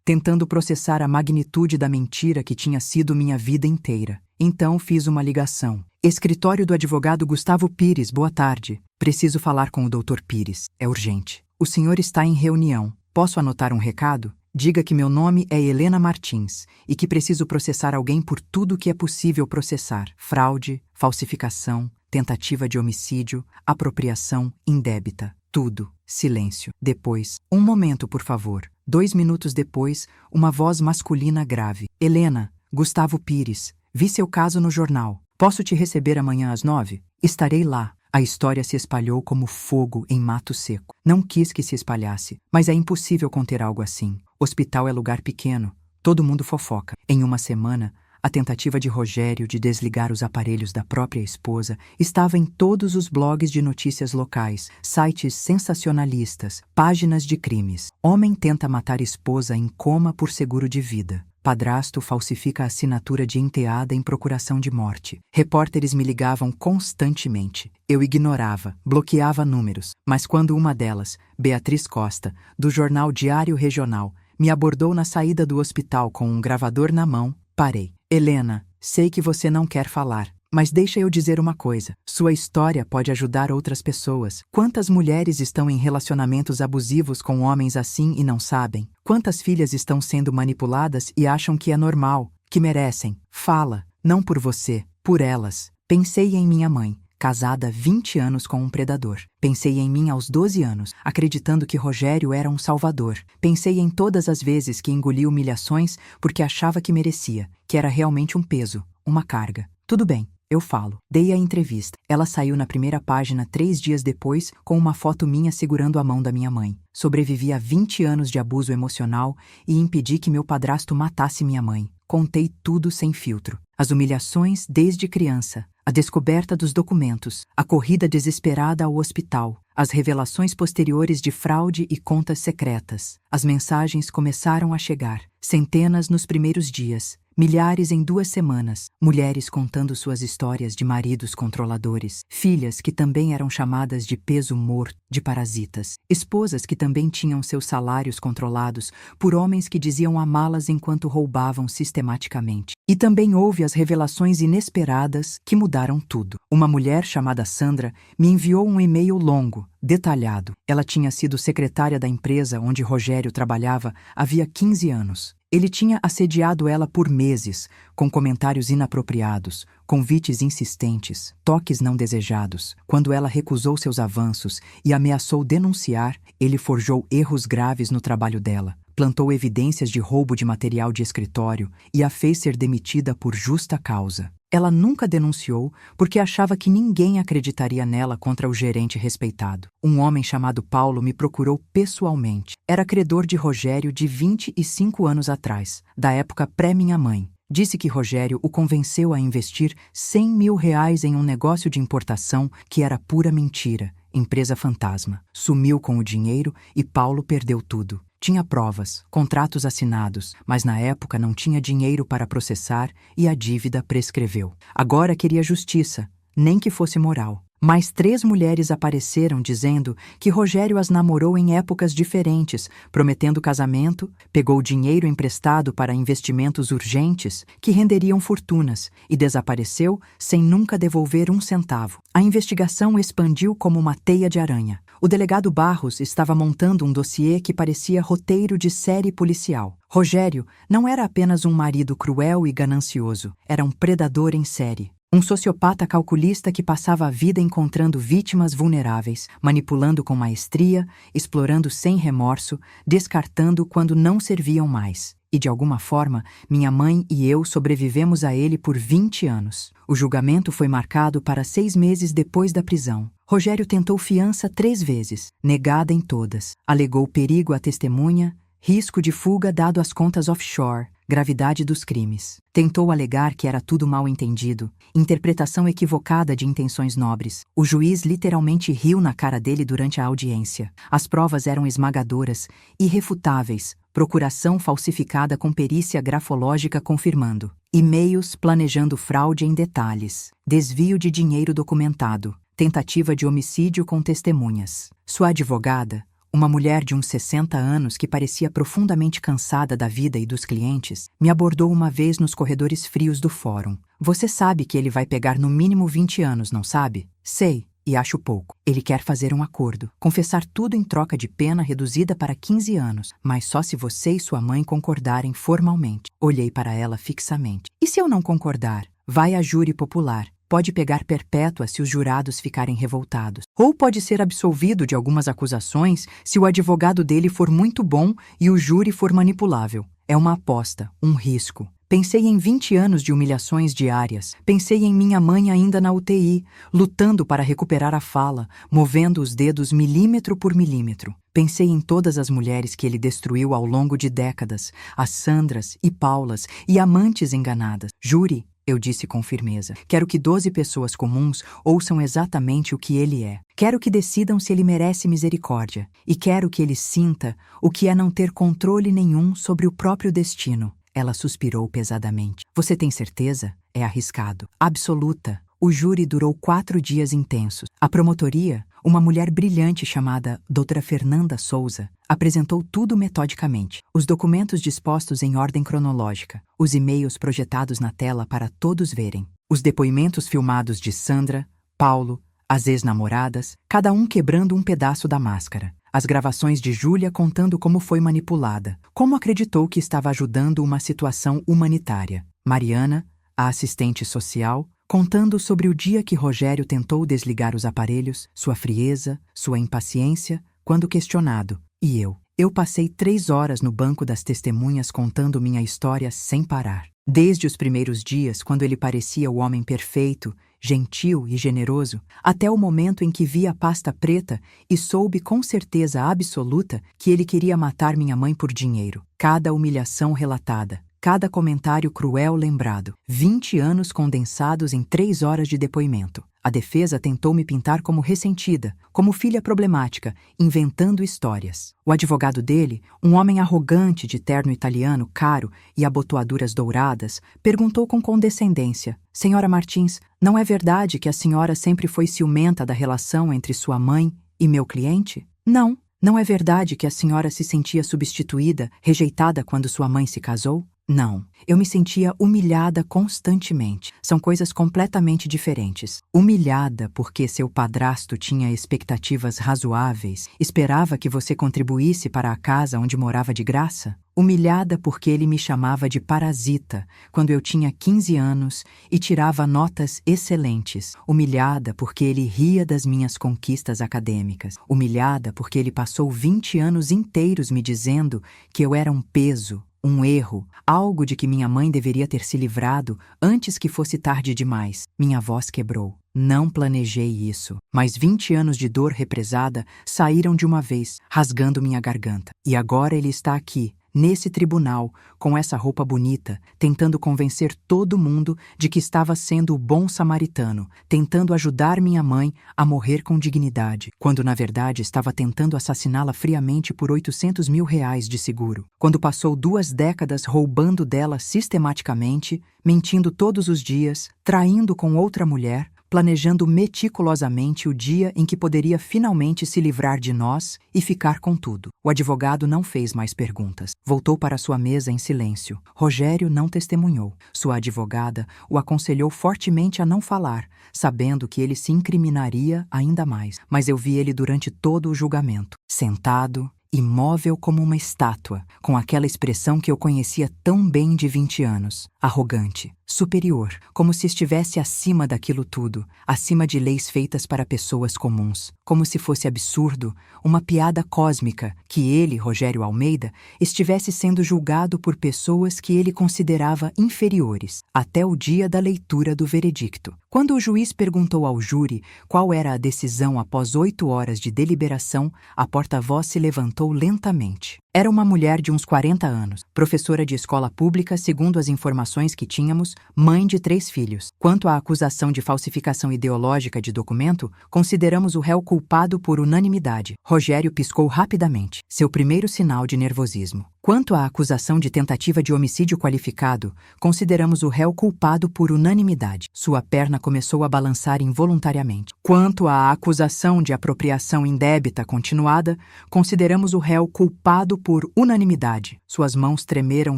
tentando processar a magnitude da mentira que tinha sido minha vida inteira. Então fiz uma ligação. Escritório do advogado Gustavo Pires, boa tarde. Preciso falar com o Dr. Pires. É urgente. O senhor está em reunião. Posso anotar um recado? Diga que meu nome é Helena Martins e que preciso processar alguém por tudo que é possível processar. Fraude, falsificação, tentativa de homicídio, apropriação indébita. Tudo. Silêncio. Depois, um momento, por favor. 2 minutos depois, uma voz masculina grave. Helena, Gustavo Pires, vi seu caso no jornal. Posso te receber amanhã às 9? Estarei lá. A história se espalhou como fogo em mato seco. Não quis que se espalhasse, mas é impossível conter algo assim. Hospital é lugar pequeno. Todo mundo fofoca. Em uma semana, a tentativa de Rogério de desligar os aparelhos da própria esposa estava em todos os blogs de notícias locais, sites sensacionalistas, páginas de crimes. Homem tenta matar esposa em coma por seguro de vida. Padrasto falsifica a assinatura de enteada em procuração de morte. Repórteres me ligavam constantemente. Eu ignorava, bloqueava números. Mas quando uma delas, Beatriz Costa, do jornal Diário Regional, me abordou na saída do hospital com um gravador na mão, parei. Helena, sei que você não quer falar, mas deixa eu dizer uma coisa. Sua história pode ajudar outras pessoas. Quantas mulheres estão em relacionamentos abusivos com homens assim e não sabem? Quantas filhas estão sendo manipuladas e acham que é normal, que merecem? Fala, não por você, por elas. Pensei em minha mãe, casada há 20 anos com um predador. Pensei em mim aos 12 anos, acreditando que Rogério era um salvador. Pensei em todas as vezes que engoli humilhações porque achava que merecia, que era realmente um peso, uma carga. Tudo bem, Eu falo. Dei a entrevista. Ela saiu na primeira página 3 dias depois com uma foto minha segurando a mão da minha mãe. Sobrevivi a 20 anos de abuso emocional e impedi que meu padrasto matasse minha mãe. Contei tudo sem filtro. As humilhações desde criança, a descoberta dos documentos, a corrida desesperada ao hospital, as revelações posteriores de fraude e contas secretas. As mensagens começaram a chegar, centenas nos primeiros dias, milhares em 2 semanas, mulheres contando suas histórias de maridos controladores, filhas que também eram chamadas de peso morto, de parasitas, esposas que também tinham seus salários controlados por homens que diziam amá-las enquanto roubavam sistematicamente. E também houve as revelações inesperadas que mudaram tudo. Uma mulher chamada Sandra me enviou um e-mail longo, detalhado. Ela tinha sido secretária da empresa onde Rogério trabalhava havia 15 anos. Ele tinha assediado ela por meses, com comentários inapropriados, convites insistentes, toques não desejados. Quando ela recusou seus avanços e ameaçou denunciar, ele forjou erros graves no trabalho dela, plantou evidências de roubo de material de escritório e a fez ser demitida por justa causa. Ela nunca denunciou porque achava que ninguém acreditaria nela contra o gerente respeitado. Um homem chamado Paulo me procurou pessoalmente. Era credor de Rogério de 25 anos atrás, da época pré-minha mãe. Disse que Rogério o convenceu a investir R$100 mil em um negócio de importação que era pura mentira, empresa fantasma. Sumiu com o dinheiro e Paulo perdeu tudo. Tinha provas, contratos assinados, mas na época não tinha dinheiro para processar e a dívida prescreveu. Agora queria justiça, nem que fosse moral. Mais 3 mulheres apareceram dizendo que Rogério as namorou em épocas diferentes, prometendo casamento, pegou dinheiro emprestado para investimentos urgentes que renderiam fortunas e desapareceu sem nunca devolver um centavo. A investigação expandiu como uma teia de aranha. O delegado Barros estava montando um dossiê que parecia roteiro de série policial. Rogério não era apenas um marido cruel e ganancioso, era um predador em série. Um sociopata calculista que passava a vida encontrando vítimas vulneráveis, manipulando com maestria, explorando sem remorso, descartando quando não serviam mais. E de alguma forma, minha mãe e eu sobrevivemos a ele por 20 anos. O julgamento foi marcado para 6 meses depois da prisão. Rogério tentou fiança 3 vezes, negada em todas. Alegou perigo à testemunha, risco de fuga dado às contas offshore, gravidade dos crimes. Tentou alegar que era tudo mal entendido, interpretação equivocada de intenções nobres. O juiz literalmente riu na cara dele durante a audiência. As provas eram esmagadoras, irrefutáveis, procuração falsificada com perícia grafológica confirmando. E-mails planejando fraude em detalhes. Desvio de dinheiro documentado. Tentativa de homicídio com testemunhas. Sua advogada, uma mulher de uns 60 anos que parecia profundamente cansada da vida e dos clientes, me abordou uma vez nos corredores frios do fórum. Você sabe que ele vai pegar no mínimo 20 anos, não sabe? Sei, e acho pouco. Ele quer fazer um acordo, confessar tudo em troca de pena reduzida para 15 anos, mas só se você e sua mãe concordarem formalmente. Olhei para ela fixamente. E se eu não concordar? Vai a júri popular. Pode pegar perpétua se os jurados ficarem revoltados. Ou pode ser absolvido de algumas acusações se o advogado dele for muito bom e o júri for manipulável. É uma aposta, um risco. Pensei em 20 anos de humilhações diárias. Pensei em minha mãe ainda na UTI, lutando para recuperar a fala, movendo os dedos milímetro por milímetro. Pensei em todas as mulheres que ele destruiu ao longo de décadas, as Sandras e Paulas e amantes enganadas. Júri, eu disse com firmeza. Quero que 12 pessoas comuns ouçam exatamente o que ele é. Quero que decidam se ele merece misericórdia. E quero que ele sinta o que é não ter controle nenhum sobre o próprio destino. Ela suspirou pesadamente. Você tem certeza? É arriscado. Absoluta. O júri durou 4 dias intensos. A promotoria, uma mulher brilhante chamada Dra. Fernanda Souza, apresentou tudo metodicamente. Os documentos dispostos em ordem cronológica, os e-mails projetados na tela para todos verem, os depoimentos filmados de Sandra, Paulo, as ex-namoradas, cada um quebrando um pedaço da máscara. As gravações de Júlia contando como foi manipulada, como acreditou que estava ajudando uma situação humanitária. Mariana, a assistente social, contando sobre o dia que Rogério tentou desligar os aparelhos, sua frieza, sua impaciência, quando questionado. E eu passei 3 horas no banco das testemunhas contando minha história sem parar. Desde os primeiros dias, quando ele parecia o homem perfeito, gentil e generoso, até o momento em que vi a pasta preta e soube com certeza absoluta que ele queria matar minha mãe por dinheiro. Cada humilhação relatada, cada comentário cruel lembrado. 20 anos condensados em 3 horas de depoimento. A defesa tentou me pintar como ressentida, como filha problemática, inventando histórias. O advogado dele, um homem arrogante de terno italiano caro e abotoaduras douradas, perguntou com condescendência: Senhora Martins, não é verdade que a senhora sempre foi ciumenta da relação entre sua mãe e meu cliente? Não. Não é verdade que a senhora se sentia substituída, rejeitada quando sua mãe se casou? Não. Eu me sentia humilhada constantemente. São coisas completamente diferentes. Humilhada porque seu padrasto tinha expectativas razoáveis, esperava que você contribuísse para a casa onde morava de graça. Humilhada porque ele me chamava de parasita quando eu tinha 15 anos e tirava notas excelentes. Humilhada porque ele ria das minhas conquistas acadêmicas. Humilhada porque ele passou 20 anos inteiros me dizendo que eu era um peso, um erro, algo de que minha mãe deveria ter se livrado antes que fosse tarde demais. Minha voz quebrou. Não planejei isso, mas 20 anos de dor represada saíram de uma vez, rasgando minha garganta. E agora ele está aqui, nesse tribunal, com essa roupa bonita, tentando convencer todo mundo de que estava sendo o bom samaritano, tentando ajudar minha mãe a morrer com dignidade, quando na verdade estava tentando assassiná-la friamente por R$800 mil de seguro. Quando passou 2 décadas roubando dela sistematicamente, mentindo todos os dias, traindo com outra mulher, planejando meticulosamente o dia em que poderia finalmente se livrar de nós e ficar com tudo. O advogado não fez mais perguntas. Voltou para sua mesa em silêncio. Rogério não testemunhou. Sua advogada o aconselhou fortemente a não falar, sabendo que ele se incriminaria ainda mais. Mas eu vi ele durante todo o julgamento, sentado, imóvel como uma estátua, com aquela expressão que eu conhecia tão bem de 20 anos, arrogante, superior, como se estivesse acima daquilo tudo, acima de leis feitas para pessoas comuns, como se fosse absurdo, uma piada cósmica, que ele, Rogério Almeida, estivesse sendo julgado por pessoas que ele considerava inferiores, até o dia da leitura do veredicto. Quando o juiz perguntou ao júri qual era a decisão após 8 horas de deliberação, a porta-voz se levantou lentamente. Era uma mulher de uns 40 anos, professora de escola pública, segundo as informações que tínhamos, mãe de 3 filhos. Quanto à acusação de falsificação ideológica de documento, consideramos o réu culpado por unanimidade. Rogério piscou rapidamente, seu primeiro sinal de nervosismo. Quanto à acusação de tentativa de homicídio qualificado, consideramos o réu culpado por unanimidade. Sua perna começou a balançar involuntariamente. Quanto à acusação de apropriação indébita continuada, consideramos o réu culpado por unanimidade. Suas mãos tremeram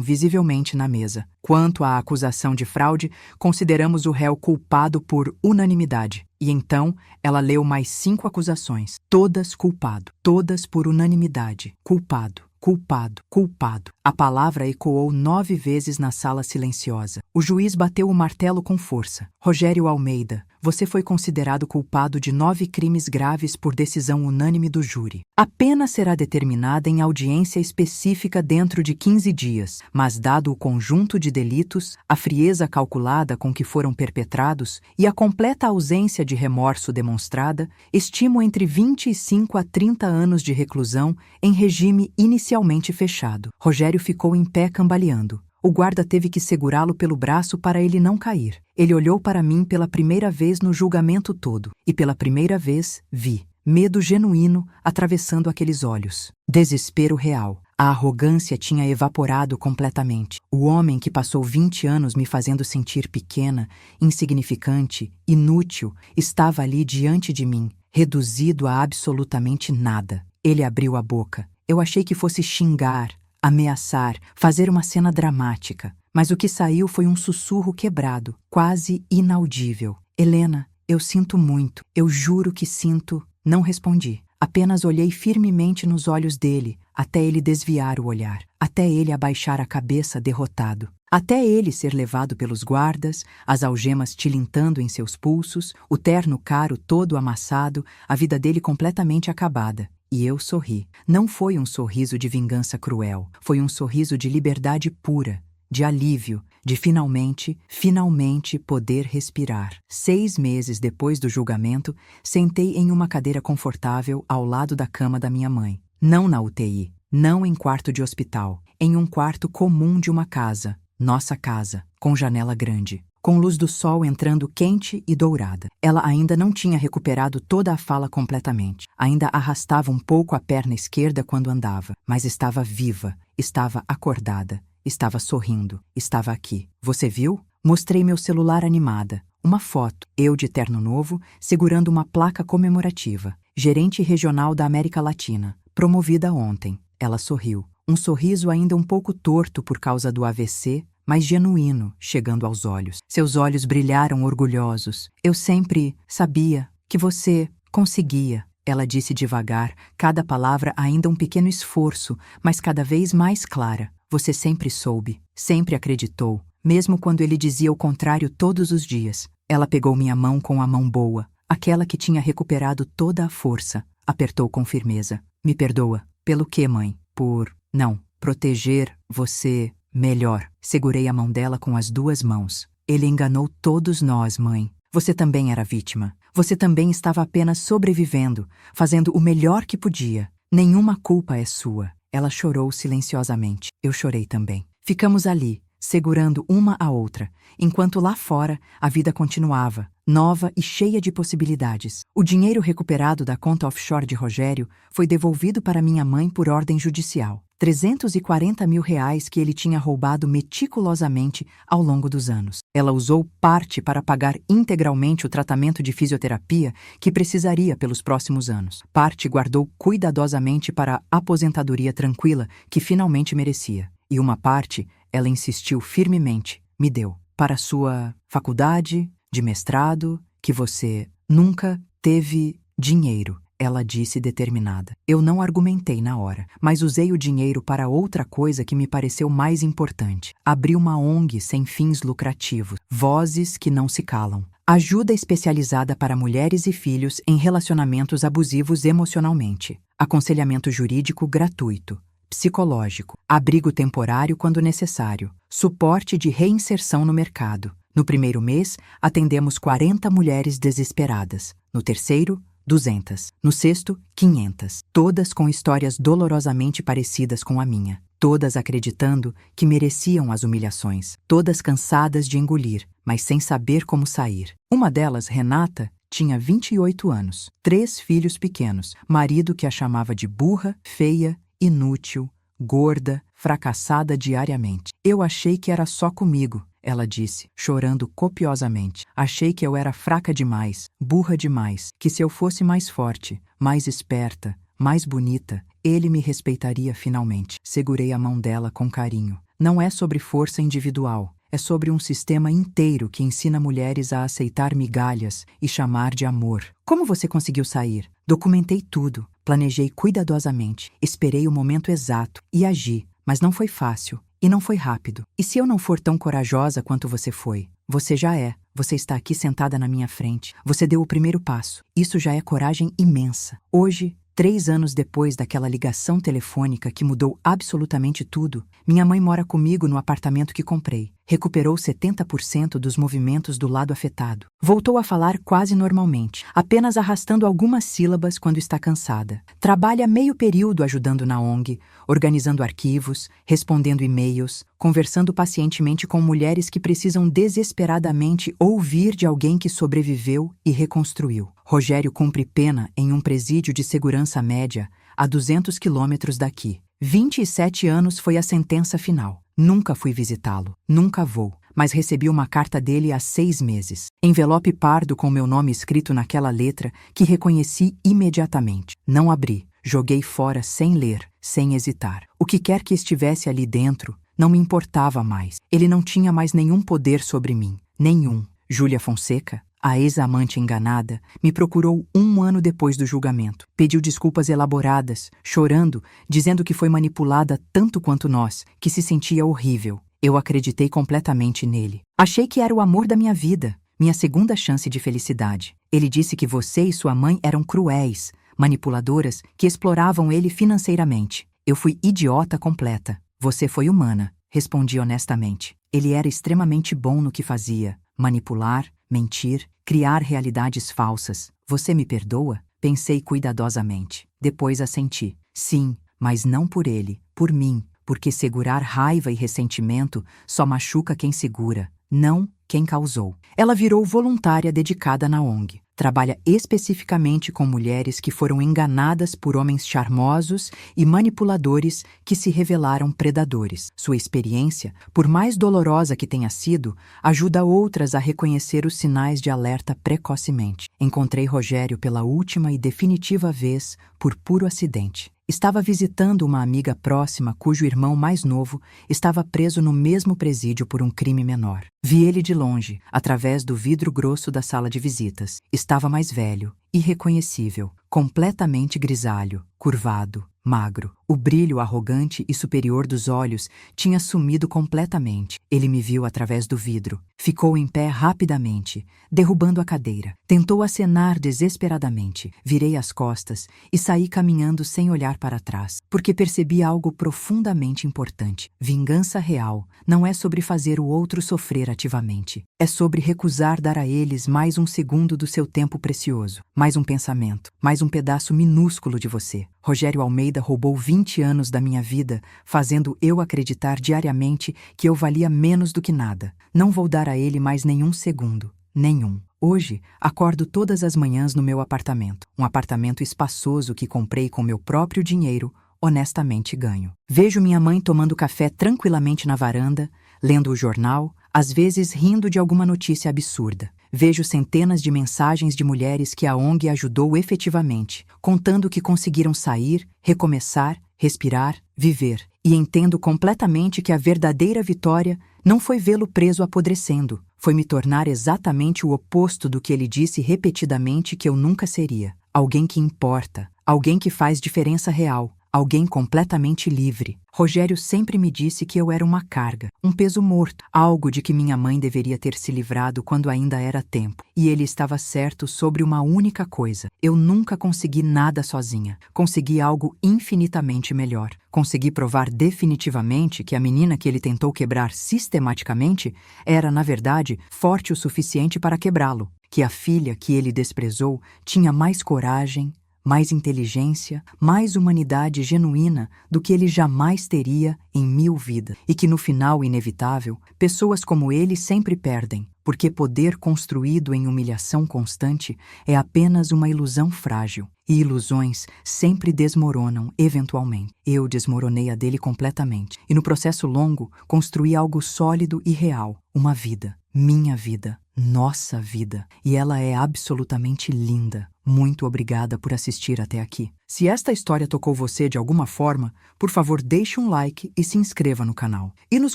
visivelmente na mesa. Quanto à acusação de fraude, consideramos o réu culpado por unanimidade. E então, ela leu mais 5 acusações, todas culpado, todas por unanimidade. Culpado. Culpado, culpado. A palavra ecoou 9 vezes na sala silenciosa. O juiz bateu o martelo com força. Rogério Almeida, você foi considerado culpado de 9 crimes graves por decisão unânime do júri. A pena será determinada em audiência específica dentro de 15 dias, mas dado o conjunto de delitos, a frieza calculada com que foram perpetrados e a completa ausência de remorso demonstrada, estimo entre 25 a 30 anos de reclusão em regime inicialmente fechado. Rogério ficou em pé cambaleando. O guarda teve que segurá-lo pelo braço para ele não cair. Ele olhou para mim pela primeira vez no julgamento todo, e pela primeira vez vi medo genuíno atravessando aqueles olhos. Desespero real. A arrogância tinha evaporado completamente. O homem que passou 20 anos me fazendo sentir pequena, insignificante, inútil, estava ali diante de mim, reduzido a absolutamente nada. Ele abriu a boca. Eu achei que fosse xingar, ameaçar, fazer uma cena dramática, mas o que saiu foi um sussurro quebrado, quase inaudível. Helena, eu sinto muito, eu juro que sinto. Não respondi. Apenas olhei firmemente nos olhos dele, até ele desviar o olhar, até ele abaixar a cabeça derrotado, até ele ser levado pelos guardas, as algemas tilintando em seus pulsos, o terno caro todo amassado, a vida dele completamente acabada. E eu sorri. Não foi um sorriso de vingança cruel, foi um sorriso de liberdade pura, de alívio, de finalmente poder respirar. 6 meses depois do julgamento, sentei em uma cadeira confortável ao lado da cama da minha mãe. Não na UTI, não em quarto de hospital, em um quarto comum de uma casa, nossa casa, com janela grande, com luz do sol entrando quente e dourada. Ela ainda não tinha recuperado toda a fala completamente. Ainda arrastava um pouco a perna esquerda quando andava, mas estava viva, estava acordada, estava sorrindo, estava aqui. Você viu? Mostrei meu celular animada. Uma foto, eu de terno novo, segurando uma placa comemorativa. Gerente regional da América Latina, promovida ontem. Ela sorriu. Um sorriso ainda um pouco torto por causa do AVC, mas genuíno, chegando aos olhos. Seus olhos brilharam orgulhosos. Eu sempre sabia que você conseguia, ela disse devagar, cada palavra ainda um pequeno esforço, mas cada vez mais clara. Você sempre soube, sempre acreditou, mesmo quando ele dizia o contrário todos os dias. Ela pegou minha mão com a mão boa, aquela que tinha recuperado toda a força, apertou com firmeza. Me perdoa. Pelo quê, mãe? Por não proteger você melhor. Segurei a mão dela com as 2 mãos. Ele enganou todos nós, mãe. Você também era vítima. Você também estava apenas sobrevivendo, fazendo o melhor que podia. Nenhuma culpa é sua. Ela chorou silenciosamente. Eu chorei também. Ficamos ali, segurando uma a outra, enquanto lá fora a vida continuava, nova e cheia de possibilidades. O dinheiro recuperado da conta offshore de Rogério foi devolvido para minha mãe por ordem judicial. 340 mil reais que ele tinha roubado meticulosamente ao longo dos anos. Ela usou parte para pagar integralmente o tratamento de fisioterapia que precisaria pelos próximos anos. Parte guardou cuidadosamente para a aposentadoria tranquila que finalmente merecia. E uma parte, ela insistiu firmemente, me deu. Para sua faculdade, de mestrado, que você nunca teve dinheiro. Ela disse determinada. Eu não argumentei na hora, mas usei o dinheiro para outra coisa que me pareceu mais importante. Abri uma ONG sem fins lucrativos. Vozes que não se calam. Ajuda especializada para mulheres e filhos em relacionamentos abusivos emocionalmente. Aconselhamento jurídico gratuito. Psicológico. Abrigo temporário quando necessário. Suporte de reinserção no mercado. No primeiro mês, atendemos 40 mulheres desesperadas. No terceiro, 200. No sexto, 500. Todas com histórias dolorosamente parecidas com a minha. Todas acreditando que mereciam as humilhações. Todas cansadas de engolir, mas sem saber como sair. Uma delas, Renata, tinha 28 anos. 3 filhos pequenos. Marido que a chamava de burra, feia, inútil, gorda, fracassada diariamente. Eu achei que era só comigo. Ela disse, chorando copiosamente. Achei que eu era fraca demais, burra demais, que se eu fosse mais forte, mais esperta, mais bonita, ele me respeitaria finalmente. Segurei a mão dela com carinho. Não é sobre força individual, é sobre um sistema inteiro que ensina mulheres a aceitar migalhas e chamar de amor. Como você conseguiu sair? Documentei tudo, planejei cuidadosamente, esperei o momento exato e agi, mas não foi fácil. E não foi rápido. E se eu não for tão corajosa quanto você foi? Você já é. Você está aqui sentada na minha frente. Você deu o primeiro passo. Isso já é coragem imensa. Hoje, 3 anos depois daquela ligação telefônica que mudou absolutamente tudo, minha mãe mora comigo no apartamento que comprei. Recuperou 70% dos movimentos do lado afetado. Voltou a falar quase normalmente, apenas arrastando algumas sílabas quando está cansada. Trabalha meio período ajudando na ONG, organizando arquivos, respondendo e-mails, conversando pacientemente com mulheres que precisam desesperadamente ouvir de alguém que sobreviveu e reconstruiu. Rogério cumpre pena em um presídio de segurança média a 200 quilômetros daqui. 27 anos foi a sentença final. Nunca fui visitá-lo, nunca vou, mas recebi uma carta dele há 6 meses. Envelope pardo com meu nome escrito naquela letra que reconheci imediatamente. Não abri, joguei fora sem ler, sem hesitar. O que quer que estivesse ali dentro, não me importava mais. Ele não tinha mais nenhum poder sobre mim, nenhum. Júlia Fonseca, a ex-amante enganada, me procurou 1 ano depois do julgamento. Pediu desculpas elaboradas, chorando, dizendo que foi manipulada tanto quanto nós, que se sentia horrível. Eu acreditei completamente nele. Achei que era o amor da minha vida, minha segunda chance de felicidade. Ele disse que você e sua mãe eram cruéis, manipuladoras que exploravam ele financeiramente. Eu fui idiota completa. Você foi humana, respondi honestamente. Ele era extremamente bom no que fazia: manipular, mentir, criar realidades falsas. Você me perdoa? Pensei cuidadosamente. Depois assenti. Sim, mas não por ele, por mim, porque segurar raiva e ressentimento só machuca quem segura, não quem causou. Ela virou voluntária dedicada na ONG. Trabalha especificamente com mulheres que foram enganadas por homens charmosos e manipuladores que se revelaram predadores. Sua experiência, por mais dolorosa que tenha sido, ajuda outras a reconhecer os sinais de alerta precocemente. Encontrei Rogério pela última e definitiva vez por puro acidente. Estava visitando uma amiga próxima cujo irmão mais novo estava preso no mesmo presídio por um crime menor. Vi ele de longe, através do vidro grosso da sala de visitas. Estava mais velho, irreconhecível, completamente grisalho, curvado, magro. O brilho arrogante e superior dos olhos tinha sumido completamente. Ele me viu através do vidro. Ficou em pé rapidamente, derrubando a cadeira. Tentou acenar desesperadamente. Virei as costas e saí caminhando sem olhar para trás, porque percebi algo profundamente importante. Vingança real não é sobre fazer o outro sofrer ativamente. É sobre recusar dar a eles mais um segundo do seu tempo precioso, mais um pensamento, mais um pedaço minúsculo de você. Rogério Almeida roubou 20 anos da minha vida, fazendo eu acreditar diariamente que eu valia menos do que nada. Não vou dar a ele mais nenhum segundo. Nenhum. Hoje, acordo todas as manhãs no meu apartamento. Um apartamento espaçoso que comprei com meu próprio dinheiro, honestamente ganho. Vejo minha mãe tomando café tranquilamente na varanda, lendo o jornal, às vezes rindo de alguma notícia absurda. Vejo centenas de mensagens de mulheres que a ONG ajudou efetivamente, contando que conseguiram sair, recomeçar, respirar, viver. E entendo completamente que a verdadeira vitória não foi vê-lo preso apodrecendo, foi me tornar exatamente o oposto do que ele disse repetidamente que eu nunca seria. Alguém que importa, alguém que faz diferença real, alguém completamente livre. Rogério sempre me disse que eu era uma carga, um peso morto, algo de que minha mãe deveria ter se livrado quando ainda era tempo. E ele estava certo sobre uma única coisa: eu nunca consegui nada sozinha. Consegui algo infinitamente melhor. Consegui provar definitivamente que a menina que ele tentou quebrar sistematicamente era, na verdade, forte o suficiente para quebrá-lo. Que a filha que ele desprezou tinha mais coragem, mais inteligência, mais humanidade genuína do que ele jamais teria em 1000 vidas. E que no final inevitável, pessoas como ele sempre perdem, porque poder construído em humilhação constante é apenas uma ilusão frágil. E ilusões sempre desmoronam eventualmente. Eu desmoronei a dele completamente. E no processo longo, construí algo sólido e real. Uma vida. Minha vida. Nossa vida. E ela é absolutamente linda. Muito obrigada por assistir até aqui. Se esta história tocou você de alguma forma, por favor deixe um like e se inscreva no canal. E nos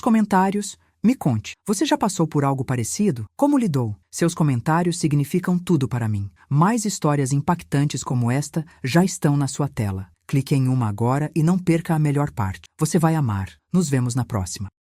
comentários, me conte, você já passou por algo parecido? Como lidou? Seus comentários significam tudo para mim. Mais histórias impactantes como esta já estão na sua tela. Clique em uma agora e não perca a melhor parte. Você vai amar. Nos vemos na próxima.